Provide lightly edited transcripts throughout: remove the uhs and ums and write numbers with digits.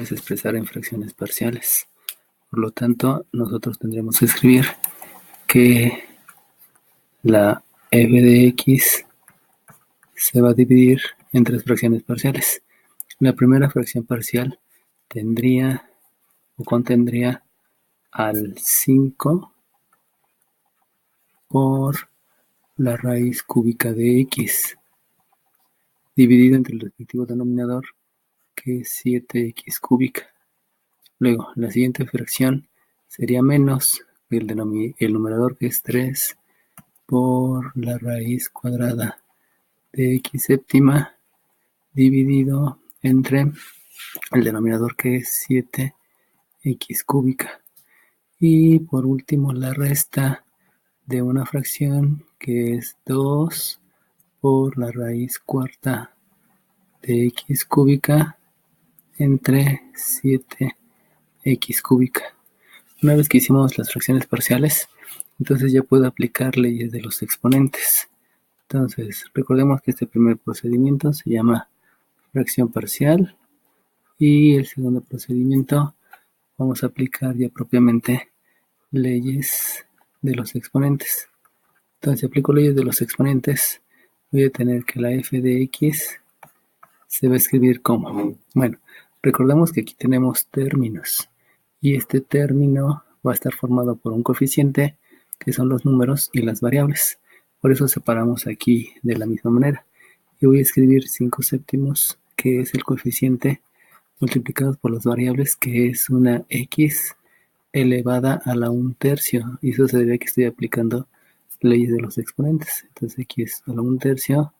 es expresar en fracciones parciales. Por lo tanto, nosotros tendremos que escribir que la f de x se va a dividir en tres fracciones parciales. La primera fracción parcial tendría o contendría al 5 por la raíz cúbica de x, dividido entre el respectivo denominador, que es 7x cúbica. Luego, la siguiente fracción sería menos el numerador, que es 3 por la raíz cuadrada de x séptima, dividido entre el denominador, que es 7x cúbica. Y por último, la resta de una fracción, que es 2 por la raíz cuarta de x cúbica entre 7x cúbica. Una vez que hicimos las fracciones parciales, entonces ya puedo aplicar leyes de los exponentes. Entonces, recordemos que este primer procedimiento se llama fracción parcial, y el segundo procedimiento vamos a aplicar ya propiamente leyes de los exponentes. Entonces, si aplico leyes de los exponentes, voy a tener que la f de x se va a escribir como, bueno, recordemos que aquí tenemos términos, y este término va a estar formado por un coeficiente, que son los números, y las variables. Por eso separamos aquí de la misma manera. Y voy a escribir 5 séptimos, que es el coeficiente, multiplicado por las variables, que es una x elevada a la 1/3. Y eso se debe a que estoy aplicando leyes de los exponentes. Entonces aquí es a la 1/3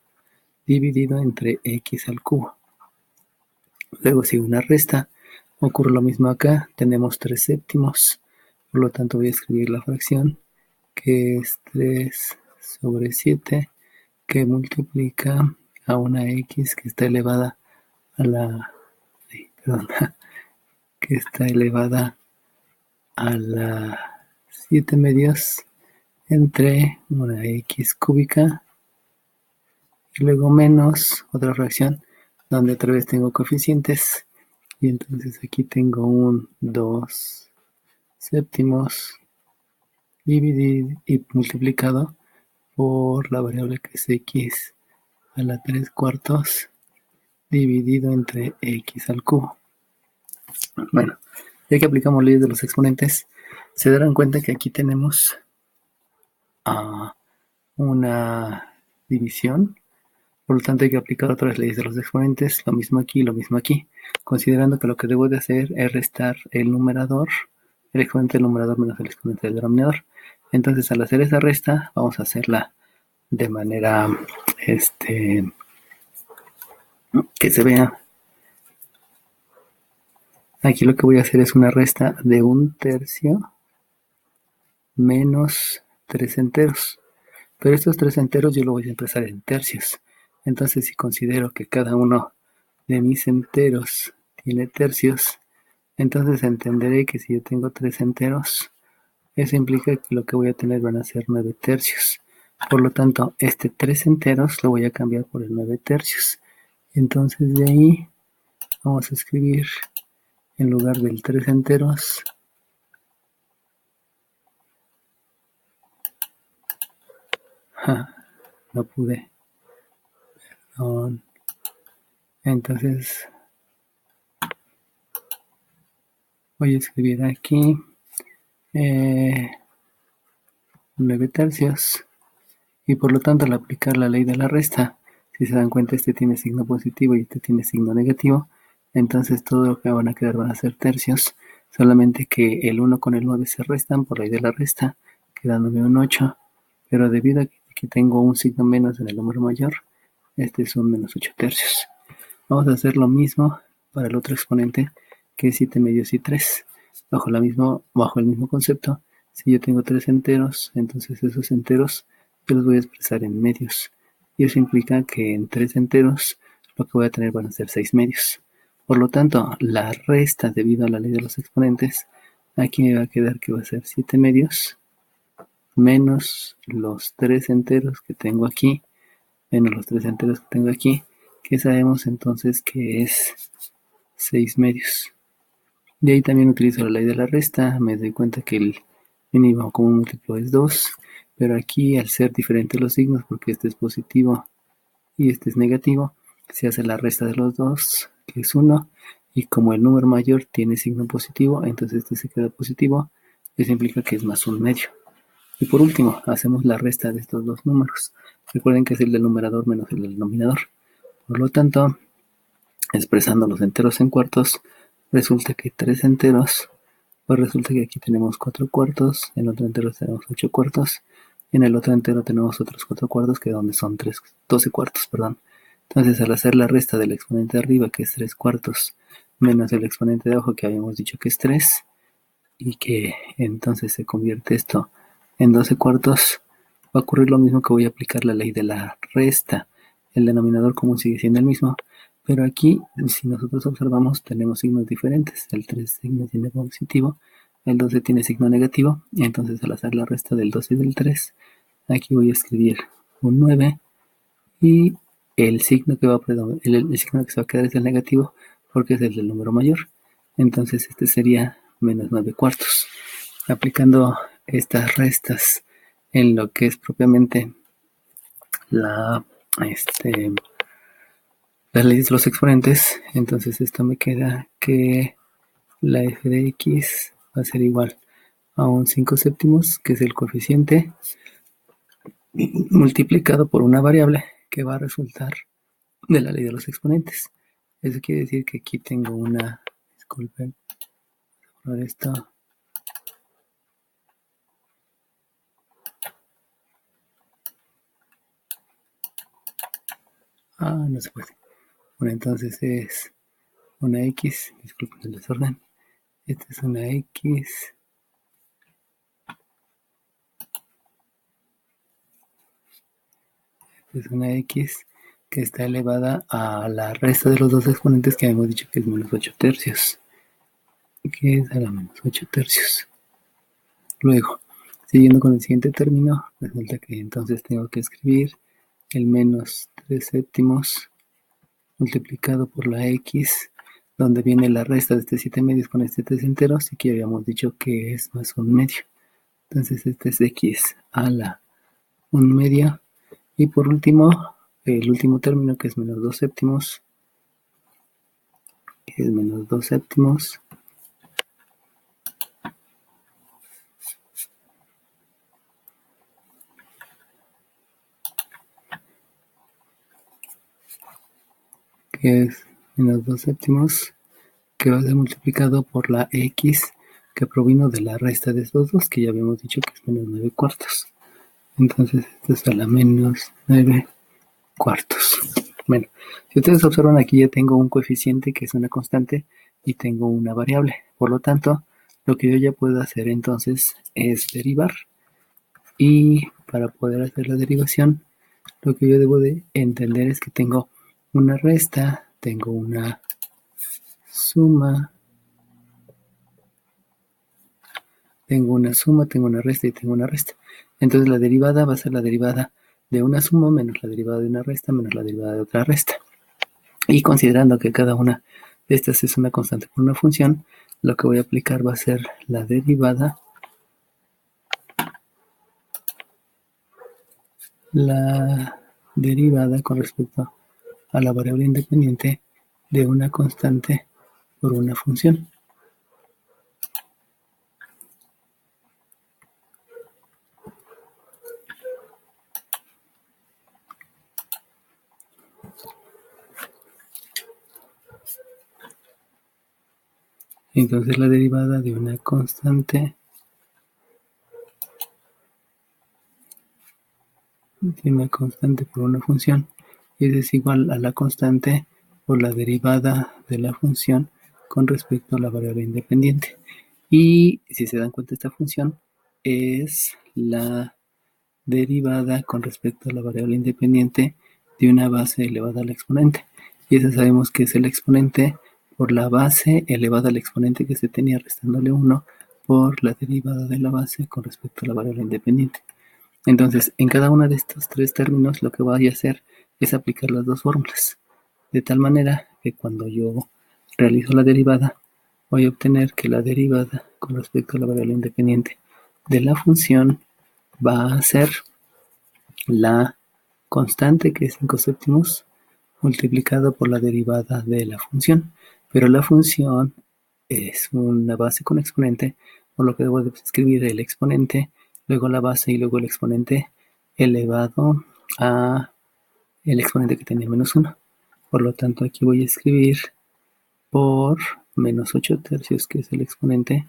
dividido entre x al cubo. Luego sigue una resta. Ocurre lo mismo acá. Tenemos 3 séptimos. Por lo tanto voy a escribir la fracción, que es 3 sobre 7, que multiplica a una x que está elevada a la... que está elevada a la 7 medios entre una x cúbica, y luego menos otra fracción donde otra vez tengo coeficientes, y entonces aquí tengo un 2 séptimos dividido y multiplicado por la variable, que es x a la 3/4 dividido entre x al cubo. Bueno, ya que aplicamos leyes de los exponentes, se darán cuenta que aquí tenemos una división. Por lo tanto, hay que aplicar otras leyes de los exponentes, lo mismo aquí y lo mismo aquí, considerando que lo que debo de hacer es restar el numerador, el exponente del numerador menos el exponente del denominador. Entonces, al hacer esa resta, vamos a hacerla de manera que se vea. Aquí lo que voy a hacer es una resta de 1/3 menos 3 enteros. Pero estos 3 enteros yo lo voy a expresar en tercios. Entonces, si considero que cada uno de mis enteros tiene tercios, entonces entenderé que si yo tengo 3 enteros, eso implica que lo que voy a tener van a ser 9 tercios. Por lo tanto, este 3 enteros lo voy a cambiar por el 9 tercios. Entonces, de ahí vamos a escribir, en lugar del 3 enteros, no pude, perdón. Entonces voy a escribir aquí 9 tercios, y por lo tanto, al aplicar la ley de la resta, si se dan cuenta, este tiene signo positivo y este tiene signo negativo. Entonces todo lo que van a quedar van a ser tercios, solamente que el 1 con el 9 se restan por ley de la resta, quedándome un 8, pero debido a que aquí tengo un signo menos en el número mayor, este es un menos 8 tercios. Vamos a hacer lo mismo para el otro exponente, que es 7 medios y 3. Bajo el mismo concepto, si yo tengo 3 enteros, entonces esos enteros yo los voy a expresar en medios. Y eso implica que en 3 enteros lo que voy a tener van a ser 6 medios. Por lo tanto, la resta, debido a la ley de los exponentes, aquí me va a quedar que va a ser 7 medios menos los 3 enteros que tengo aquí, que sabemos entonces que es 6 medios. De ahí también utilizo la ley de la resta, me doy cuenta que el mínimo común múltiplo es 2, pero aquí al ser diferentes los signos, porque este es positivo y este es negativo, se hace la resta de los dos, que es 1, y como el número mayor tiene signo positivo, entonces este se queda positivo, eso implica que es más 1/2. Y por último, hacemos la resta de estos dos números. Recuerden que es el del numerador menos el del denominador. Por lo tanto, expresando los enteros en cuartos, resulta que 3 enteros, pues resulta que aquí tenemos 4 cuartos, en otro entero tenemos 8 cuartos, y en el otro entero tenemos otros 4 cuartos, que donde son 12 cuartos, perdón. Entonces, al hacer la resta del exponente de arriba, que es 3 cuartos, menos el exponente de abajo, que habíamos dicho que es 3, y que entonces se convierte esto en 12 cuartos, va a ocurrir lo mismo, que voy a aplicar la ley de la resta. El denominador común sigue siendo el mismo, pero aquí, si nosotros observamos, tenemos signos diferentes. El 3 signo tiene positivo, el 12 tiene signo negativo, y entonces al hacer la resta del 12 y del 3, aquí voy a escribir un 9, y el signo que va a el signo que se va a quedar es el negativo, porque es el del número mayor. Entonces este sería menos 9 cuartos. Aplicando estas restas en lo que es propiamente la, las leyes de los exponentes, entonces esto me queda que la f de x va a ser igual a un 5 séptimos, que es el coeficiente, multiplicado por una variable que va a resultar de la ley de los exponentes. Eso quiere decir que aquí tengo una, disculpen por esto, no se puede. Bueno, entonces es una x, disculpen el desorden, esta es una x, es una x que está elevada a la resta de los dos exponentes, que hemos dicho que es menos 8 tercios, que es a la menos 8 tercios. Luego, siguiendo con el siguiente término, resulta que entonces tengo que escribir el menos 3 séptimos multiplicado por la x, donde viene la resta de este 7 medios con este 3 enteros, y que habíamos dicho que es más 1/2. Entonces este es x a la 1/2. Y por último, el último término, que es menos 2 séptimos, que es menos 2 séptimos, que es menos 2 séptimos, que va a ser multiplicado por la x que provino de la resta de estos dos, que ya habíamos dicho que es menos 9 cuartos. Entonces esto es a la menos 9 cuartos. Bueno, si ustedes observan, aquí ya tengo un coeficiente que es una constante y tengo una variable. Por lo tanto, lo que yo ya puedo hacer entonces es derivar. Y para poder hacer la derivación, lo que yo debo de entender es que tengo una resta, tengo una suma, tengo una resta y tengo una resta. Entonces la derivada va a ser la derivada de una suma menos la derivada de una resta menos la derivada de otra resta. Y considerando que cada una de estas es una constante por una función, lo que voy a aplicar va a ser la derivada con respecto a la variable independiente de una constante por una función. Entonces la derivada de una constante por una función es igual a la constante por la derivada de la función con respecto a la variable independiente. Y si se dan cuenta, esta función es la derivada con respecto a la variable independiente de una base elevada al exponente. Y eso sabemos que es el exponente por la base elevada al exponente que se tenía restándole 1 por la derivada de la base con respecto a la variable independiente. Entonces, en cada uno de estos tres términos, lo que voy a hacer es aplicar las dos fórmulas, de tal manera que cuando yo realizo la derivada, voy a obtener que la derivada con respecto a la variable independiente de la función va a ser la constante, que es 5 séptimos, multiplicado por la derivada de la función. Pero la función es una base con exponente, por lo que debo de escribir el exponente, luego la base y luego el exponente elevado a el exponente que tenía menos 1. Por lo tanto, aquí voy a escribir por menos 8 tercios, que es el exponente,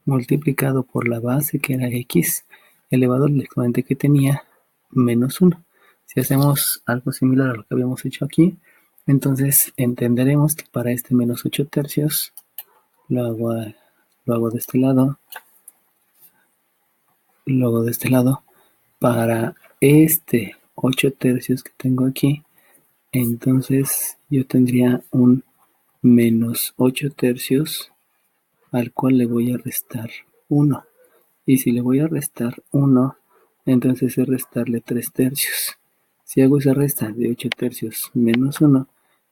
multiplicado por la base, que era x, elevado al exponente que tenía menos 1. Si hacemos algo similar a lo que habíamos hecho aquí, entonces entenderemos que para este menos 8 tercios lo hago de este lado, luego de este lado. Para este 8 tercios que tengo aquí, entonces yo tendría un menos 8 tercios al cual le voy a restar 1. Y si le voy a restar 1, entonces es restarle 3 tercios. Si hago esa resta de 8 tercios menos 1,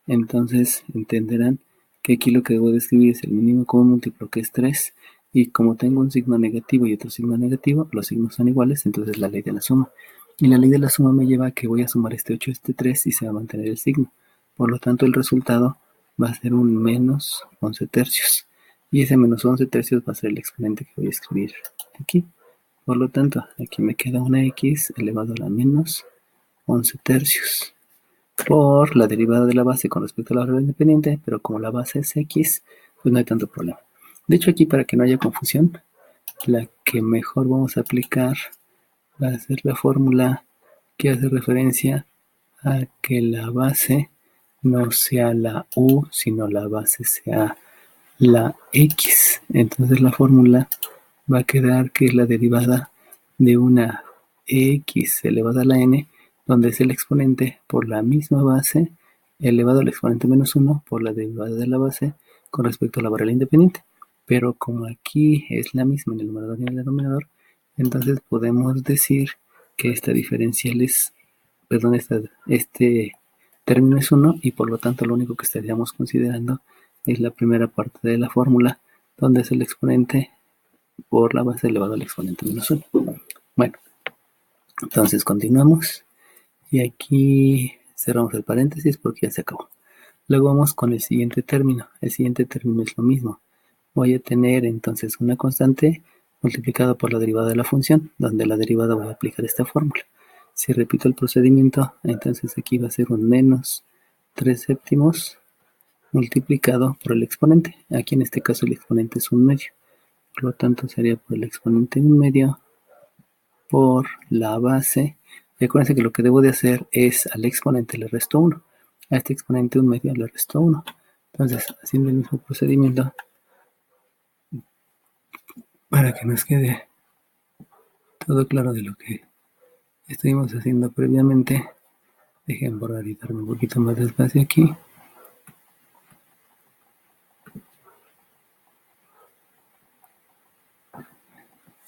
entonces entenderán que aquí lo que debo de escribir es el mínimo común múltiplo, que es 3. Y como tengo un signo negativo y otro signo negativo, los signos son iguales, entonces la ley de la suma. Y la ley de la suma me lleva a que voy a sumar este 8 a este 3 y se va a mantener el signo. Por lo tanto, el resultado va a ser un menos 11 tercios. Y ese menos 11 tercios va a ser el exponente que voy a escribir aquí. Por lo tanto, aquí me queda una x elevado a la menos 11 tercios por la derivada de la base con respecto a la variable independiente, pero como la base es x, pues no hay tanto problema. De hecho, aquí, para que no haya confusión, la que mejor vamos a aplicar va a ser la fórmula que hace referencia a que la base no sea la u, sino la base sea la x. Entonces la fórmula va a quedar que es la derivada de una x elevada a la n, donde es el exponente por la misma base elevado al exponente menos 1 por la derivada de la base con respecto a la variable independiente. Pero como aquí es la misma en el numerador y en el denominador, entonces podemos decir que esta diferencial es, perdón, este término es 1 y por lo tanto lo único que estaríamos considerando es la primera parte de la fórmula, donde es el exponente por la base elevado al exponente menos 1. Bueno, entonces continuamos y aquí cerramos el paréntesis porque ya se acabó. Luego vamos con el siguiente término. El siguiente término es lo mismo. Voy a tener entonces una constante multiplicada por la derivada de la función, donde la derivada voy a aplicar esta fórmula. Si repito el procedimiento, entonces aquí va a ser un menos 3 séptimos multiplicado por el exponente. Aquí en este caso el exponente es un medio. Por lo tanto sería por el exponente 1 medio por la base. Y acuérdense que lo que debo de hacer es al exponente le resto 1. A este exponente 1 medio le resto 1. Entonces, haciendo el mismo procedimiento, para que nos quede todo claro de lo que estuvimos haciendo previamente, dejen borrar y darme un poquito más de espacio aquí.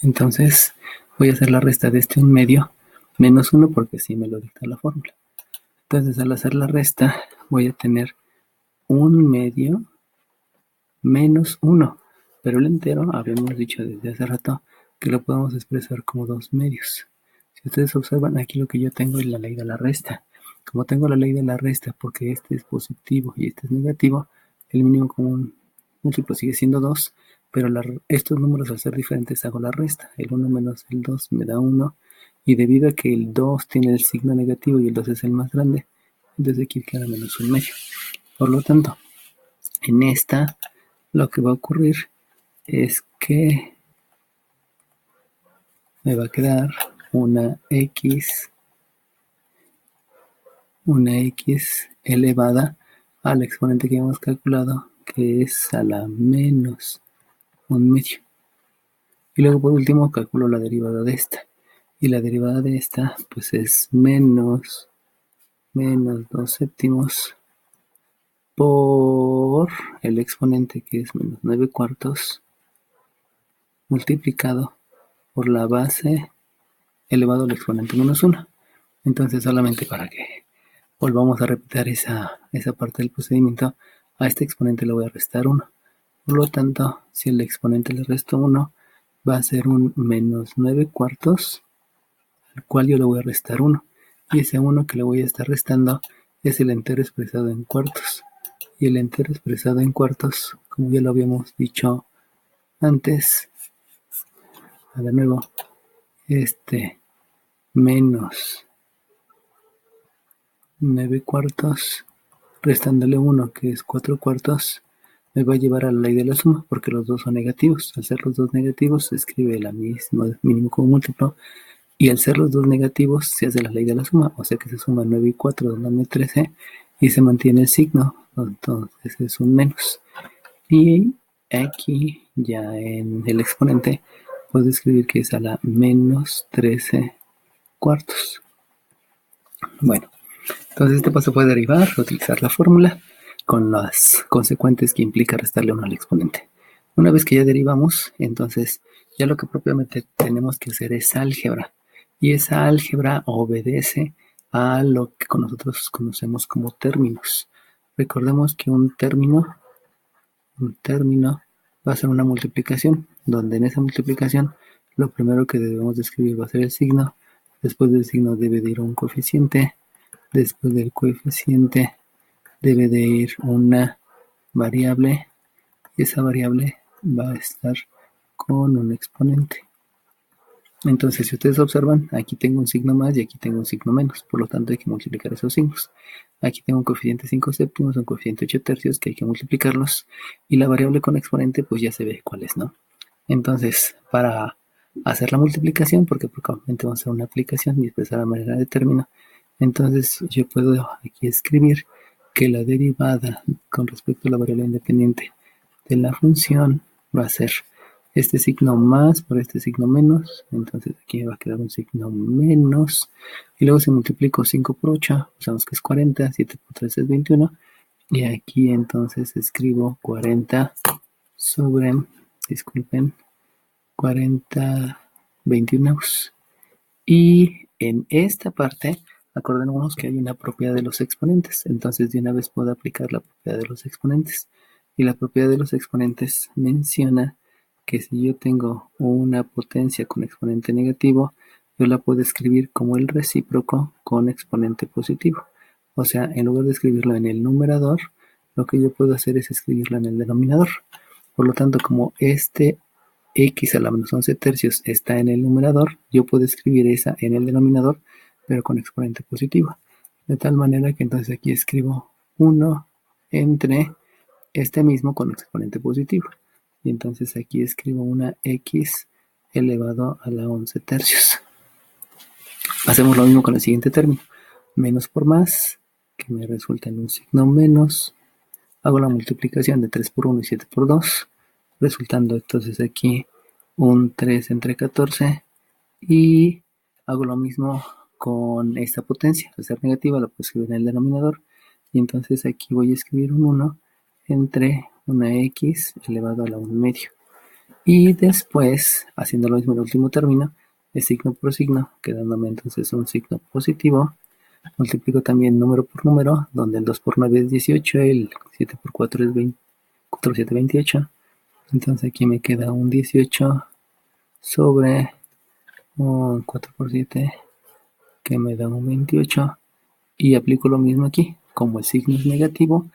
Entonces voy a hacer la resta de este 1 medio menos 1 porque así me lo dicta la fórmula. Entonces al hacer la resta voy a tener 1 medio menos 1. Pero el entero, habíamos dicho desde hace rato que lo podemos expresar como 2 medios. Si ustedes observan, aquí lo que yo tengo es la ley de la resta. Como tengo la ley de la resta porque este es positivo y este es negativo, el mínimo común múltiplo sigue siendo 2, pero estos números al ser diferentes hago la resta. El 1 menos el 2 me da 1, y debido a que el 2 tiene el signo negativo y el 2 es el más grande, entonces aquí queda menos 1 medio. Por lo tanto, en esta lo que va a ocurrir es que me va a quedar una x elevada al exponente que hemos calculado, que es a la menos 1 medio. Y luego por último calculo la derivada de esta. Y la derivada de esta pues es menos 2 séptimos por el exponente, que es menos 9 cuartos, multiplicado por la base elevado al exponente menos 1. Entonces, solamente para que volvamos a repetir esa parte del procedimiento, a este exponente le voy a restar 1. Por lo tanto, si el exponente le resto 1, va a ser un menos 9 cuartos, al cual yo le voy a restar 1. Y ese 1 que le voy a estar restando es el entero expresado en cuartos. Y el entero expresado en cuartos, como ya lo habíamos dicho antes, de nuevo, menos 9 cuartos, restándole 1, que es 4 cuartos, me va a llevar a la ley de la suma, porque los dos son negativos. Al ser los dos negativos, se escribe la misma mínimo como múltiplo, y al ser los dos negativos, se hace la ley de la suma, o sea que se suma 9 y 4, dándome 13, y se mantiene el signo, entonces es un menos. Y aquí, ya en el exponente, puedo escribir que es a la menos 13 cuartos. Bueno, entonces este paso puede derivar, utilizar la fórmula con las consecuentes que implica restarle 1 al exponente. Una vez que ya derivamos, entonces ya lo que propiamente tenemos que hacer es álgebra. Y esa álgebra obedece a lo que nosotros conocemos como términos. Recordemos que un término va a ser una multiplicación, donde en esa multiplicación lo primero que debemos de escribir va a ser el signo, después del signo debe de ir un coeficiente, después del coeficiente debe de ir una variable, y esa variable va a estar con un exponente. Entonces, si ustedes observan, aquí tengo un signo más y aquí tengo un signo menos, por lo tanto hay que multiplicar esos signos. Aquí tengo un coeficiente 5 séptimos, un coeficiente 8 tercios, que hay que multiplicarlos, y la variable con exponente, pues ya se ve cuál es, ¿no? Entonces, para hacer la multiplicación, porque probablemente vamos a hacer una aplicación y expresar la manera de término, entonces yo puedo aquí escribir que la derivada con respecto a la variable independiente de la función va a ser este signo más por este signo menos, entonces aquí me va a quedar un signo menos, y luego si multiplico 5 por 8, sabemos que es 40, 7 por 3 es 21, y aquí entonces escribo 40 sobre, disculpen, 40 21. Y en esta parte, acordémonos que hay una propiedad de los exponentes, entonces de una vez puedo aplicar la propiedad de los exponentes. Y la propiedad de los exponentes menciona que si yo tengo una potencia con exponente negativo, yo la puedo escribir como el recíproco con exponente positivo. O sea, en lugar de escribirlo en el numerador, lo que yo puedo hacer es escribirlo en el denominador. Por lo tanto, como este x a la menos 11 tercios está en el numerador, yo puedo escribir esa en el denominador, pero con exponente positivo. De tal manera que entonces aquí escribo 1 entre este mismo con exponente positivo. Y entonces aquí escribo una x elevado a la 11 tercios. Hacemos lo mismo con el siguiente término. Menos por más, que me resulta en un signo menos. Hago la multiplicación de 3 por 1 y 7 por 2, resultando entonces aquí un 3 entre 14, y hago lo mismo con esta potencia. Al ser negativa la puedo escribir en el denominador, y entonces aquí voy a escribir un 1 entre una x elevado a la 1 medio. Y después, haciendo lo mismo en el último término, de signo por signo, quedándome entonces un signo positivo. Multiplico también número por número, donde el 2 por 9 es 18, el 7 por 4 es 20, 4 7, 28. Entonces aquí me queda un 18 sobre un 4 por 7, que me da un 28. Y aplico lo mismo aquí. Como el signo es negativo,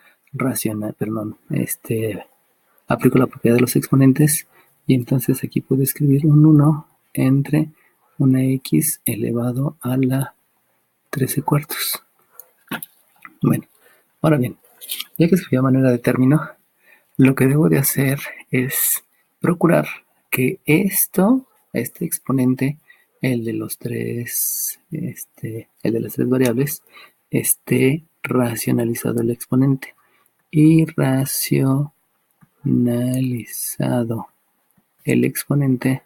aplico la propiedad de los exponentes, y entonces aquí puedo escribir un 1 entre una x elevado a la 13 cuartos. Bueno, ahora bien, ya que escribí a manera de término, lo que debo de hacer es procurar que este exponente, el de los tres, el de las tres variables, esté racionalizado el exponente. Y racionalizado el exponente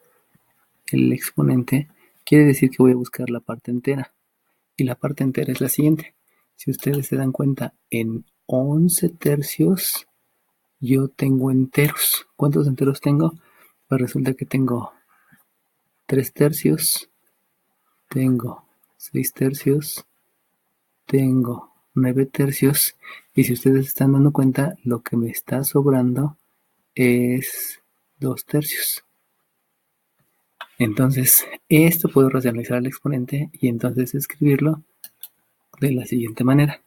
quiere decir que voy a buscar la parte entera. Y la parte entera es la siguiente. Si ustedes se dan cuenta, en 11 tercios yo tengo enteros. ¿Cuántos enteros tengo? Pues resulta que tengo 3 tercios, tengo 6 tercios, tengo 9 tercios. Y si ustedes se están dando cuenta, lo que me está sobrando es 2/3. Entonces, esto puedo racionalizar al exponente y entonces escribirlo de la siguiente manera.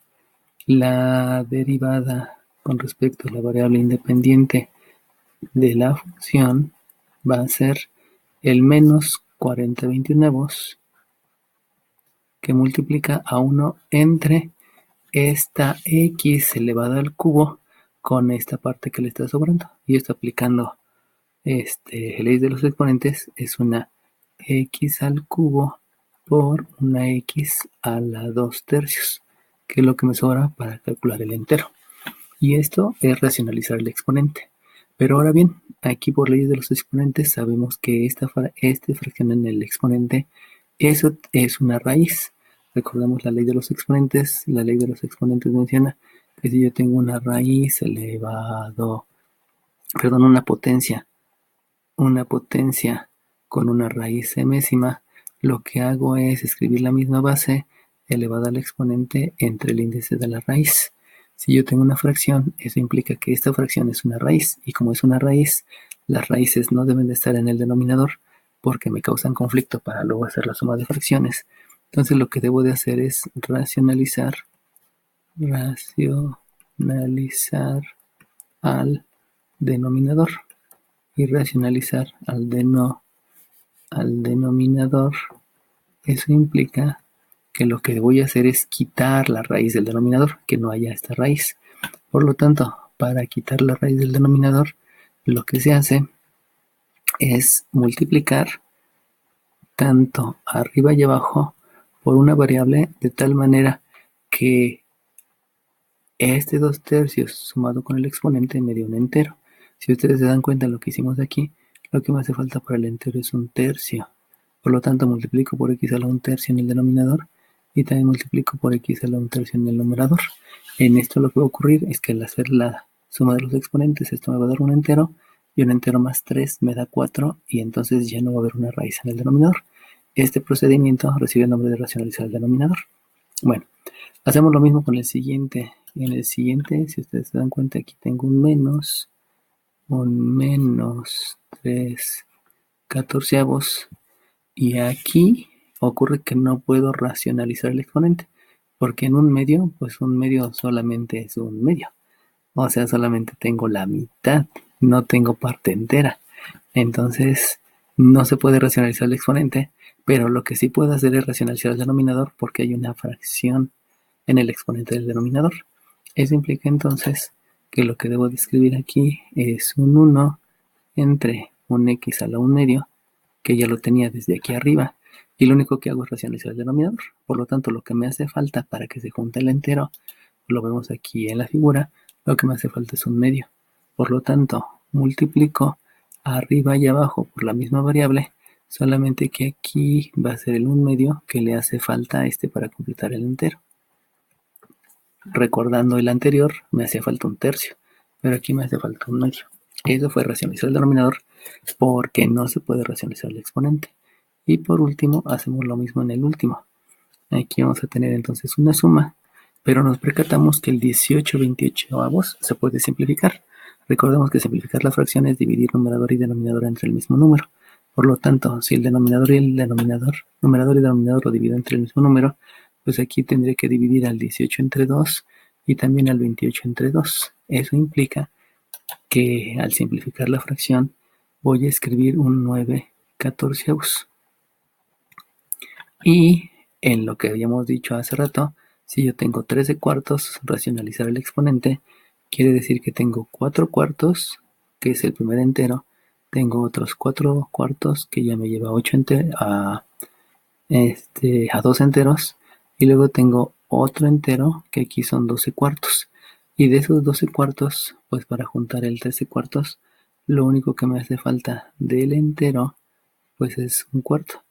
La derivada con respecto a la variable independiente de la función va a ser el menos 40/29 que multiplica a 1 entre esta x elevado al cubo con esta parte que le está sobrando. Y esto aplicando ley de los exponentes es una x al cubo por una x a la 2/3, que es lo que me sobra para calcular el entero. Y esto es racionalizar el exponente. Pero ahora bien, aquí por ley de los exponentes sabemos que esta fracción en el exponente, eso es una raíz. Recordemos la ley de los exponentes. La ley de los exponentes menciona que si yo tengo una raíz elevado, perdón, una potencia con una raíz enésima, lo que hago es escribir la misma base elevada al exponente entre el índice de la raíz. Si yo tengo una fracción, eso implica que esta fracción es una raíz, y como es una raíz, las raíces no deben de estar en el denominador porque me causan conflicto para luego hacer la suma de fracciones. Entonces lo que debo de hacer es racionalizar al denominador. Y racionalizar al denominador, eso implica que lo que voy a hacer es quitar la raíz del denominador, que no haya esta raíz. Por lo tanto, para quitar la raíz del denominador, lo que se hace es multiplicar tanto arriba y abajo por una variable de tal manera que este 2/3 sumado con el exponente me dio un entero. Si ustedes se dan cuenta de lo que hicimos aquí, lo que me hace falta para el entero es 1/3. Por lo tanto, multiplico por x a la 1/3 en el denominador y también multiplico por x a la 1/3 en el numerador. En esto lo que va a ocurrir es que al hacer la suma de los exponentes, esto me va a dar un entero, y un entero más 3 me da 4, y entonces ya no va a haber una raíz en el denominador. Este procedimiento recibe el nombre de racionalizar el denominador. Bueno, hacemos lo mismo con el siguiente. En el siguiente, si ustedes se dan cuenta, aquí tengo un menos 3/14, y aquí ocurre que no puedo racionalizar el exponente, porque en un medio, pues un medio solamente es un medio. O sea, solamente tengo la mitad, no tengo parte entera. Entonces, no se puede racionalizar el exponente, pero lo que sí puedo hacer es racionalizar el denominador porque hay una fracción en el exponente del denominador. Eso implica entonces que lo que debo de escribir aquí es un 1 entre un x a la 1 medio, que ya lo tenía desde aquí arriba, y lo único que hago es racionalizar el denominador. Por lo tanto, lo que me hace falta para que se junte el entero, lo vemos aquí en la figura, lo que me hace falta es un medio. Por lo tanto, multiplico arriba y abajo por la misma variable, solamente que aquí va a ser el 1 medio que le hace falta a este para completar el entero. Recordando el anterior, me hacía falta 1/3, pero aquí me hace falta 1 medio. Eso fue racionalizar el denominador porque no se puede racionalizar el exponente. Y por último, hacemos lo mismo en el último. Aquí vamos a tener entonces una suma, pero nos percatamos que el 18/28 se puede simplificar. Recordemos que simplificar la fracción es dividir numerador y denominador entre el mismo número. Por lo tanto, si el numerador y denominador lo divido entre el mismo número, pues aquí tendré que dividir al 18 entre 2 y también al 28 entre 2. Eso implica que al simplificar la fracción voy a escribir un 9/14. Y en lo que habíamos dicho hace rato, si yo tengo 13/4, racionalizar el exponente quiere decir que tengo 4/4, que es el primer entero, tengo otros 4/4 que ya me lleva a 2 enteros, y luego tengo otro entero que aquí son 12/4. Y de esos 12/4, pues para juntar el 13/4, lo único que me hace falta del entero pues es 1/4.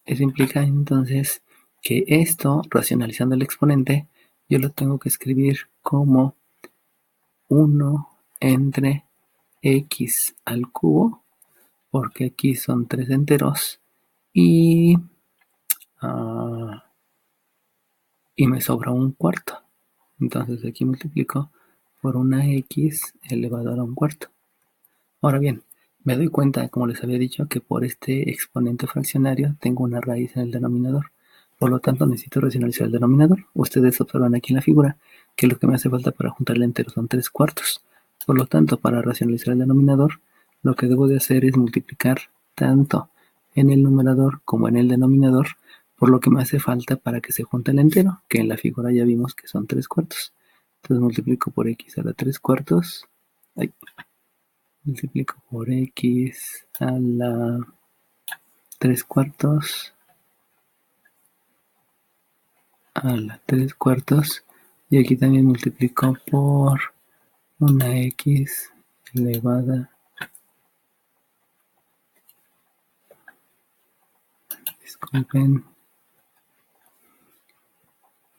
Eso implica entonces que esto, racionalizando el exponente, yo lo tengo que escribir como 1 entre x al cubo, porque aquí son 3 enteros, y me sobra 1/4. Entonces aquí multiplico por una x elevado a la 1/4. Ahora bien, me doy cuenta, como les había dicho, que por este exponente fraccionario tengo una raíz en el denominador. Por lo tanto, necesito racionalizar el denominador. Ustedes observan aquí en la figura que lo que me hace falta para juntarle enteros son 3/4. Por lo tanto, para racionalizar el denominador, lo que debo de hacer es multiplicar tanto en el numerador como en el denominador por lo que me hace falta para que se junte el entero, que en la figura ya vimos que son 3/4. Entonces multiplico por x a la 3/4. Multiplico por x a la 3/4 a la 3/4 y aquí también multiplico por una x elevada, disculpen,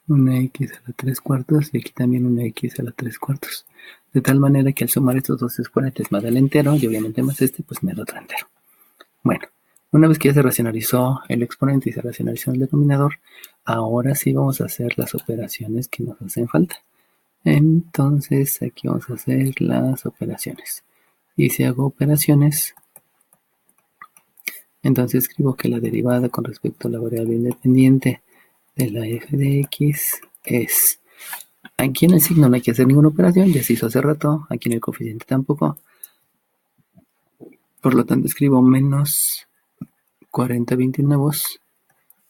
una x a la 3/4 y aquí también una x a la 3/4, de tal manera que al sumar estos dos exponentes más el entero y obviamente más este, pues me da otro entero. Bueno, una vez que ya se racionalizó el exponente y se racionalizó el denominador, ahora sí vamos a hacer las operaciones que nos hacen falta. Entonces aquí vamos a hacer las operaciones. Y si hago operaciones, entonces escribo que la derivada con respecto a la variable independiente de la f de x es... Aquí en el signo no hay que hacer ninguna operación, ya se hizo hace rato. Aquí en el coeficiente tampoco. Por lo tanto escribo menos 40/29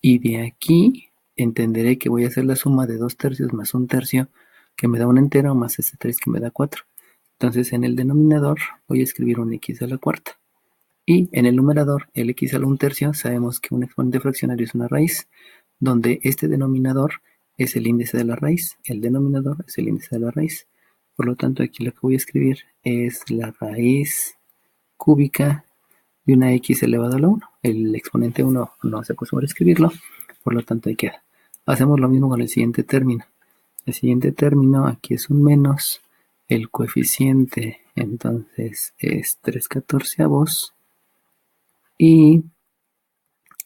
y de aquí entenderé que voy a hacer la suma de 2/3 más 1/3 que me da un entero más ese 3 que me da 4. Entonces en el denominador voy a escribir un x a la 4. Y en el numerador, el x a la 1/3, sabemos que un exponente fraccionario es una raíz, donde este denominador es el índice de la raíz, el denominador es el índice de la raíz. Por lo tanto, aquí lo que voy a escribir es la raíz cúbica de una x elevado a la 1. El exponente 1 no se acostumbra a escribirlo, por lo tanto ahí queda. Hacemos lo mismo con el siguiente término. El siguiente término aquí es un menos, el coeficiente entonces es 3/14 y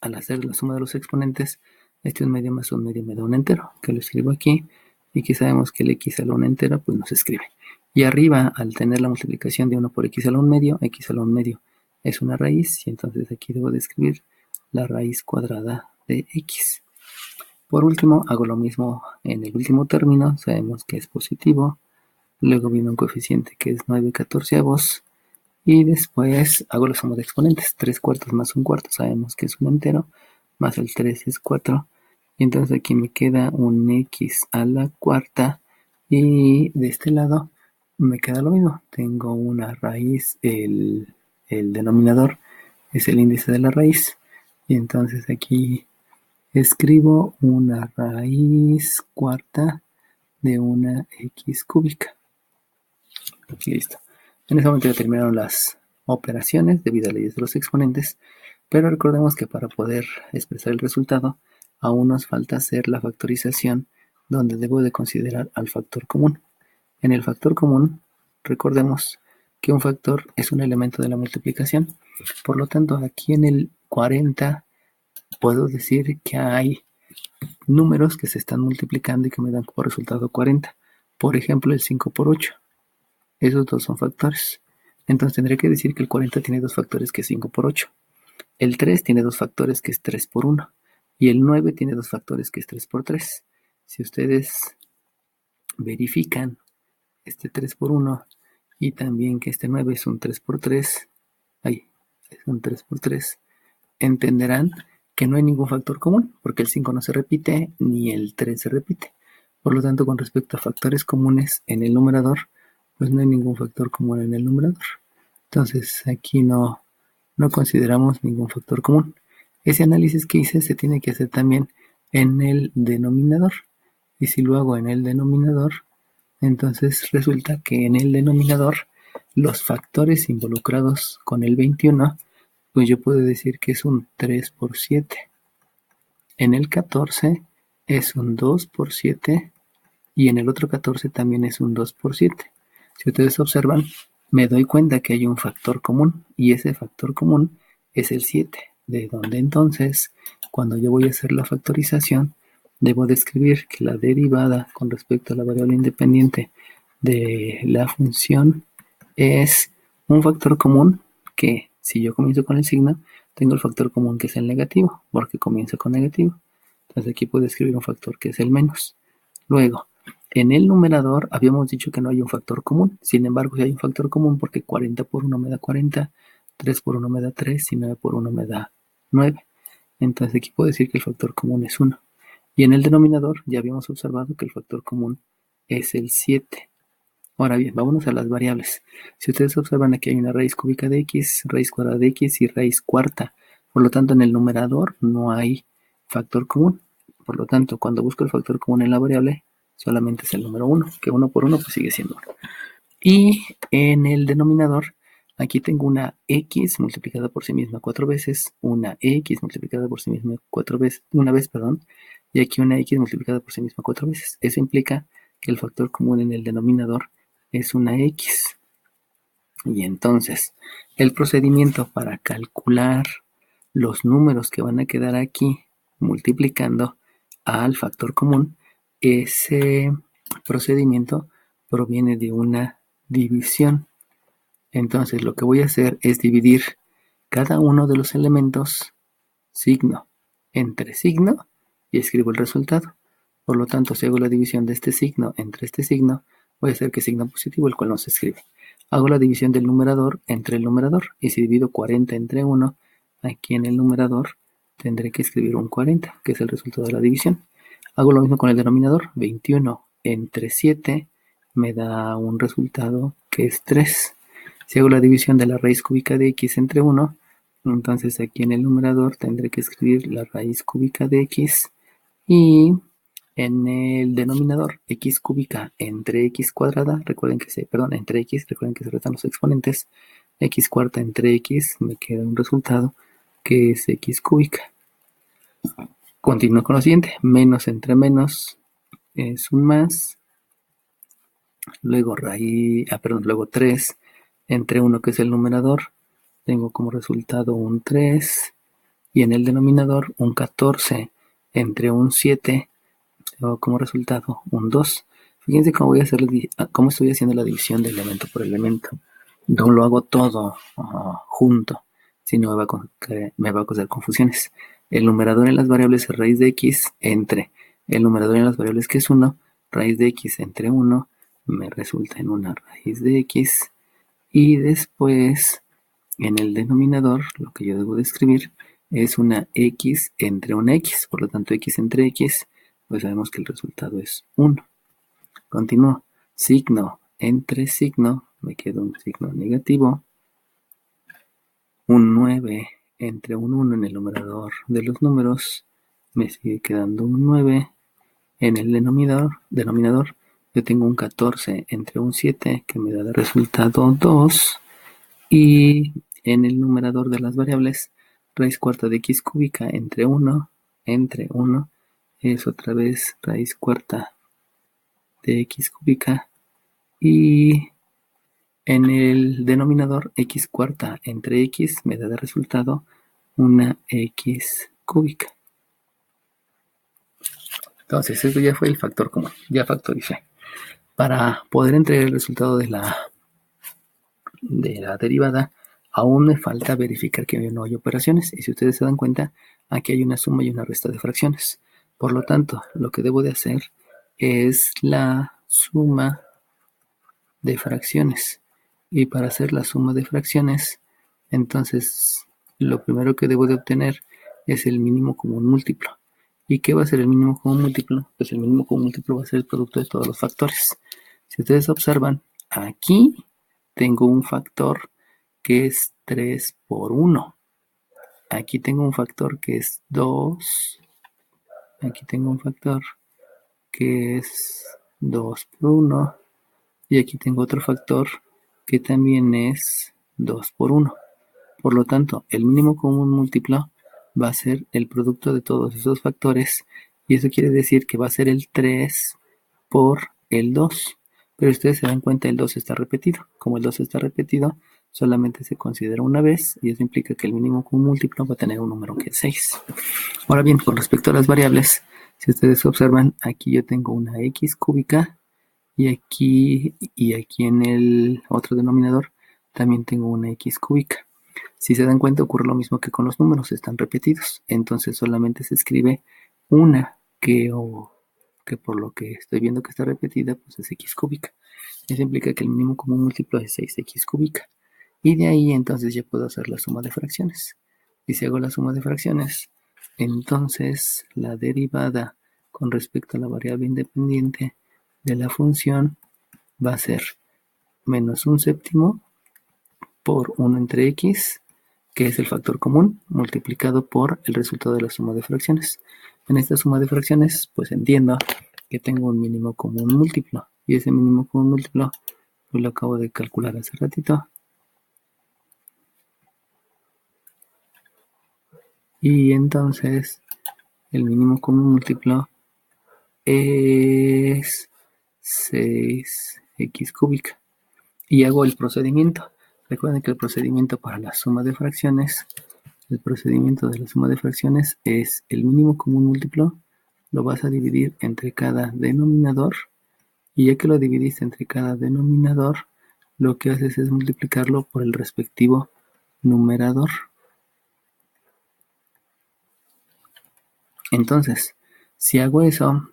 al hacer la suma de los exponentes, este 1/2 más 1/2 me da un entero, que lo escribo aquí, y aquí sabemos que el x a la 1 entera pues nos escribe. Y arriba, al tener la multiplicación de 1 por x a la 1/2, x a la 1/2 es una raíz, y entonces aquí debo de escribir la raíz cuadrada de x. Por último, hago lo mismo en el último término, sabemos que es positivo, luego viene un coeficiente que es 9/14, y después hago la suma de exponentes, 3/4 más 1/4, sabemos que es un entero, más el 3 es 4, y entonces aquí me queda un x a la 4, y de este lado me queda lo mismo, tengo una raíz, el denominador es el índice de la raíz, y entonces aquí escribo una raíz cuarta de una x cúbica. Listo. En ese momento ya terminaron las operaciones debido a leyes de los exponentes, pero recordemos que para poder expresar el resultado aún nos falta hacer la factorización donde debo de considerar al factor común. En el factor común, recordemos que un factor es un elemento de la multiplicación. Por lo tanto, aquí en el 40 puedo decir que hay números que se están multiplicando y que me dan como resultado 40. Por ejemplo, el 5 por 8. Esos dos son factores. Entonces tendré que decir que el 40 tiene dos factores que es 5 por 8. El 3 tiene dos factores que es 3 por 1. Y el 9 tiene dos factores que es 3 por 3. Si ustedes verifican este 3 por 1 y también que este 9 es un 3 por 3, ahí, es un 3 por 3, entenderán que no hay ningún factor común, porque el 5 no se repite ni el 3 se repite. Por lo tanto, con respecto a factores comunes en el numerador, pues no hay ningún factor común en el numerador. Entonces aquí no consideramos ningún factor común. Ese análisis que hice se tiene que hacer también en el denominador. Y si lo hago en el denominador, entonces resulta que en el denominador los factores involucrados con el 21, pues yo puedo decir que es un 3 por 7. En el 14 es un 2 por 7 y en el otro 14 también es un 2 por 7. Si ustedes observan, me doy cuenta que hay un factor común y ese factor común es el 7, de donde entonces, cuando yo voy a hacer la factorización, debo describir que la derivada con respecto a la variable independiente de la función es un factor común que, si yo comienzo con el signo, tengo el factor común que es el negativo, porque comienza con negativo. Entonces aquí puedo escribir un factor que es el menos. Luego, en el numerador habíamos dicho que no hay un factor común. Sin embargo, sí hay un factor común porque 40 por 1 me da 40, 3 por 1 me da 3 y 9 por 1 me da 9. Entonces aquí puedo decir que el factor común es 1. Y en el denominador ya habíamos observado que el factor común es el 7. Ahora bien, vámonos a las variables. Si ustedes observan, aquí hay una raíz cúbica de x, raíz cuadrada de x y raíz cuarta. Por lo tanto, en el numerador no hay factor común. Por lo tanto, cuando busco el factor común en la variable, solamente es el número 1, que 1 por 1 pues sigue siendo 1. Y en el denominador, aquí tengo una x multiplicada por sí misma 4 veces, una x multiplicada por sí misma una vez, y aquí una x multiplicada por sí misma 4 veces. Eso implica que el factor común en el denominador es una x. Y entonces, el procedimiento para calcular los números que van a quedar aquí multiplicando al factor común, ese procedimiento proviene de una división. Entonces, lo que voy a hacer es dividir cada uno de los elementos signo entre signo y escribo el resultado. Por lo tanto, si hago la división de este signo entre este signo, voy a hacer que signo positivo, el cual no se escribe. Hago la división del numerador entre el numerador, y si divido 40 entre 1, aquí en el numerador tendré que escribir un 40, que es el resultado de la división. Hago lo mismo con el denominador, 21 entre 7 me da un resultado que es 3. Si hago la división de la raíz cúbica de x entre 1, entonces aquí en el numerador tendré que escribir la raíz cúbica de x, y en el denominador x cúbica entre x cuadrada, entre x, recuerden que se restan los exponentes, x cuarta entre x, me queda un resultado que es x cúbica. Continúo con lo siguiente, menos entre menos es un más, luego luego 3 entre 1, que es el numerador, tengo como resultado un 3, y en el denominador un 14 entre un 7, tengo como resultado un 2. Fíjense cómo estoy haciendo la división de elemento por elemento. No lo hago todo junto, sino me va a causar confusiones. El numerador en las variables es raíz de x entre el numerador en las variables, que es 1, raíz de x entre 1, me resulta en una raíz de x, y después en el denominador lo que yo debo de escribir es una x entre una x, por lo tanto x entre x, pues sabemos que el resultado es 1. Continúo, signo entre signo, me queda un signo negativo, un 9 entre un 1 en el numerador de los números, me sigue quedando un 9. En el denominador yo tengo un 14 entre un 7, que me da de resultado 2. Y en el numerador de las variables, raíz cuarta de x cúbica entre 1 es otra vez raíz cuarta de x cúbica, y en el denominador x cuarta entre x me da de resultado una x cúbica. Entonces, eso ya fue el factor común, ya factoricé. Para poder entregar el resultado de la derivada, aún me falta verificar que no hay operaciones, y si ustedes se dan cuenta, aquí hay una suma y una resta de fracciones. Por lo tanto, lo que debo de hacer es la suma de fracciones. Y para hacer la suma de fracciones, entonces lo primero que debo de obtener es el mínimo común múltiplo. ¿Y qué va a ser el mínimo común múltiplo? Pues el mínimo común múltiplo va a ser el producto de todos los factores. Si ustedes observan, aquí tengo un factor que es 3 por 1. Aquí tengo un factor que es 2. Aquí tengo un factor que es 2 por 1. Y aquí tengo otro factor que también es 2 por 1. Por lo tanto, el mínimo común múltiplo va a ser el producto de todos esos factores, y eso quiere decir que va a ser el 3 por el 2. Pero ustedes se dan cuenta, el 2 está repetido. Como el 2 está repetido, solamente se considera una vez, y eso implica que el mínimo común múltiplo va a tener un número que es 6. Ahora bien, con respecto a las variables, si ustedes observan, aquí yo tengo una x cúbica Y aquí en el otro denominador también tengo una x cúbica. Si se dan cuenta, ocurre lo mismo que con los números, están repetidos. Entonces solamente se escribe una que por lo que estoy viendo que está repetida, pues es x cúbica. Eso implica que el mínimo común múltiplo es 6x cúbica. Y de ahí entonces ya puedo hacer la suma de fracciones. Y si hago la suma de fracciones, entonces la derivada con respecto a la variable independiente de la función va a ser menos un séptimo por 1 entre x, que es el factor común, multiplicado por el resultado de la suma de fracciones. En esta suma de fracciones, pues entiendo que tengo un mínimo común múltiplo. Y ese mínimo común múltiplo, pues lo acabo de calcular hace ratito. Y entonces, el mínimo común múltiplo es 6x cúbica. Y hago el procedimiento. Recuerden que el procedimiento para la suma de fracciones, el procedimiento de la suma de fracciones es el mínimo común múltiplo, lo vas a dividir entre cada denominador, y ya que lo dividiste entre cada denominador, lo que haces es multiplicarlo por el respectivo numerador. Entonces, si hago eso,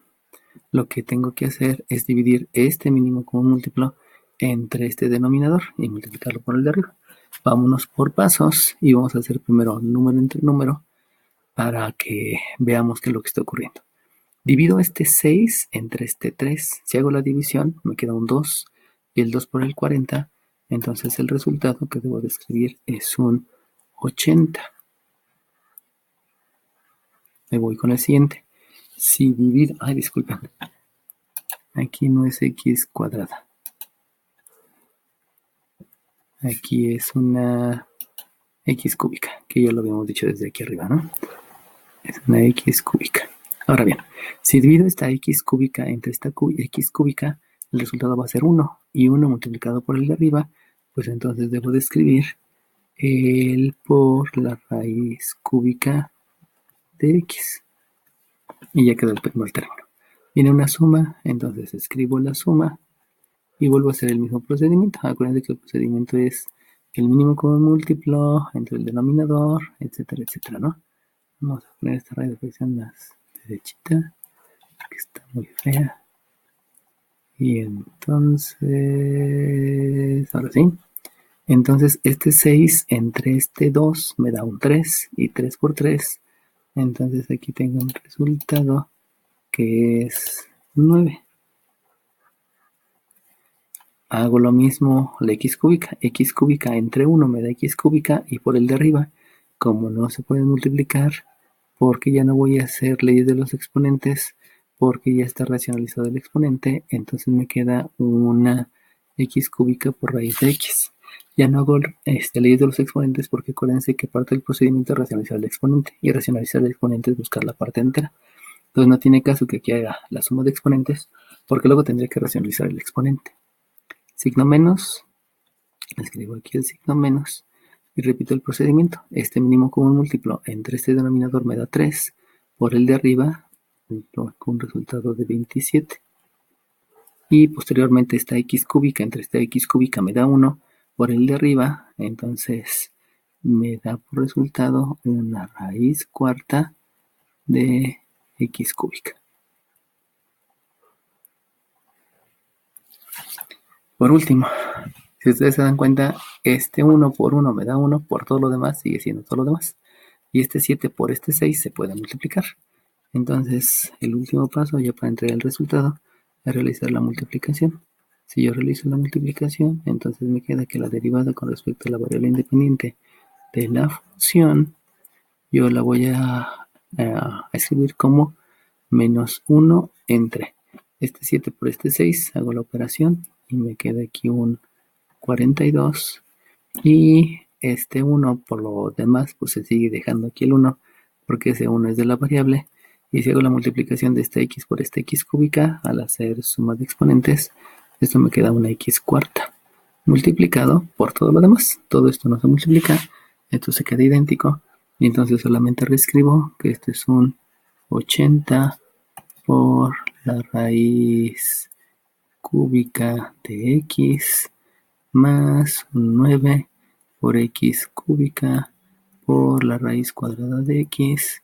lo que tengo que hacer es dividir este mínimo común múltiplo entre este denominador y multiplicarlo por el de arriba. Vámonos por pasos y vamos a hacer primero número entre número para que veamos qué es lo que está ocurriendo. Divido este 6 entre este 3. Si hago la división, me queda un 2 y el 2 por el 40. Entonces el resultado que debo de escribir es un 80. Me voy con el siguiente. Si divido... Ay, disculpen. Aquí no es x cuadrada. Aquí es una x cúbica, que ya lo habíamos dicho desde aquí arriba, ¿no? Es una x cúbica. Ahora bien, si divido esta x cúbica entre esta x cúbica, el resultado va a ser 1. Y 1 multiplicado por el de arriba, pues entonces debo de escribir el por la raíz cúbica de x. Y ya quedó el primer término. Viene una suma, entonces escribo la suma y vuelvo a hacer el mismo procedimiento. Acuérdense que el procedimiento es el mínimo común múltiplo entre el denominador, etcétera, etcétera, ¿no? Vamos a poner esta raíz de fracción más derechita, que está muy fea. Y entonces, ahora sí. Entonces, este 6 entre este 2 me da un 3, y 3 por 3. Entonces, aquí tengo un resultado que es 9. Hago lo mismo la x cúbica. X cúbica entre 1 me da x cúbica, y por el de arriba, como no se puede multiplicar, porque ya no voy a hacer leyes de los exponentes, porque ya está racionalizado el exponente, entonces me queda una x cúbica por raíz de x. Ya no hago leyes de los exponentes, porque acuérdense que parte del procedimiento es racionalizar el exponente, y racionalizar el exponente es buscar la parte entera. Entonces no tiene caso que aquí haga la suma de exponentes, porque luego tendría que racionalizar el exponente. Signo menos, escribo aquí el signo menos y repito el procedimiento. Este mínimo común múltiplo entre este denominador me da 3, por el de arriba con un resultado de 27. Y posteriormente esta x cúbica entre esta x cúbica me da 1, por el de arriba, entonces me da por resultado una raíz cuarta de x cúbica. Por último, si ustedes se dan cuenta, este 1 por 1 me da 1, por todo lo demás sigue siendo todo lo demás. Y este 7 por este 6 se puede multiplicar. Entonces, el último paso ya para entregar el resultado es realizar la multiplicación. Si yo realizo la multiplicación, entonces me queda que la derivada con respecto a la variable independiente de la función, yo la voy a escribir como menos 1 entre este 7 por este 6, hago la operación y me queda aquí un 42, y este 1 por lo demás pues se sigue dejando aquí el 1, porque ese 1 es de la variable. Y si hago la multiplicación de esta x por esta x cúbica al hacer suma de exponentes, esto me queda una x cuarta multiplicado por todo lo demás. Todo esto no se multiplica, esto se queda idéntico, y entonces solamente reescribo que este es un 80 por la raíz cúbica de x más un 9 por x cúbica por la raíz cuadrada de x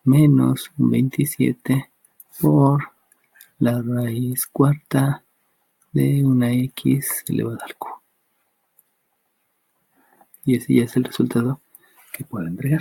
menos un 27 por la raíz cuarta de una x elevada al cubo. Y ese ya es el resultado que puedo entregar.